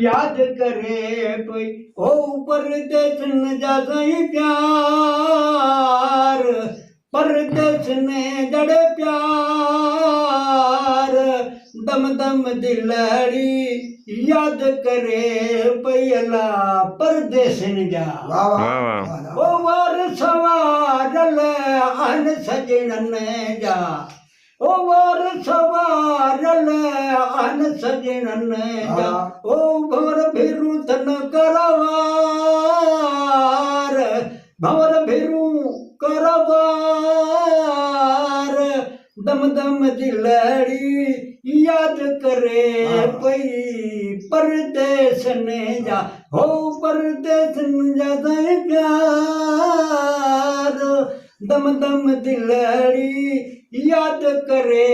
याद करे कोई ओ परदेस न जा सही प्यार परदेस ने जड़े प्यार दम दम दिलड़ी याद करे पयला परदेस न जा वाह वाह वाह वाह ओ वार सवारल अन सजन जा ओ वार सवारल अन सजन जा ओ भवर भिरू तन करवार भवर भिरू करवार दम दम दिलड़ी याद करे पई परदेस ने जा हो परदेस न जा सही प्यार दम दम दिलड़ी याद करे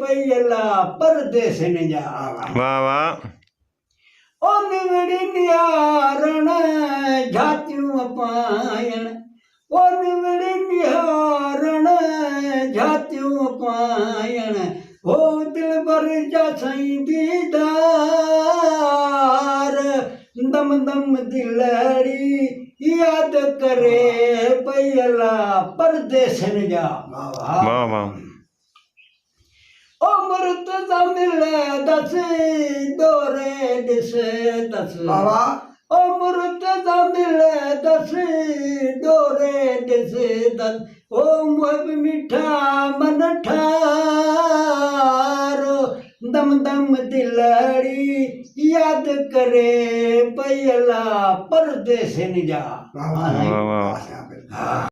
पयला परदेस न जा वाह वाह ओ निवड़ी निहारण झातियूं पायण ओ निवड़ी निहारण झातियूं पायण हो दिल भर जा साईं दीदार दम दम दिलड़ी याद करे पयला परदेस न जा वाह वाह ओ मृत मिले दस दोरे दिस दस वाह वाह ओ मृत मिले दस दोरे दिस दस ओ मुहब मिठा मन ठार दम दम दिलड़ी याद करे पयला परदेस न जा वाह वाह वाह वाह वाह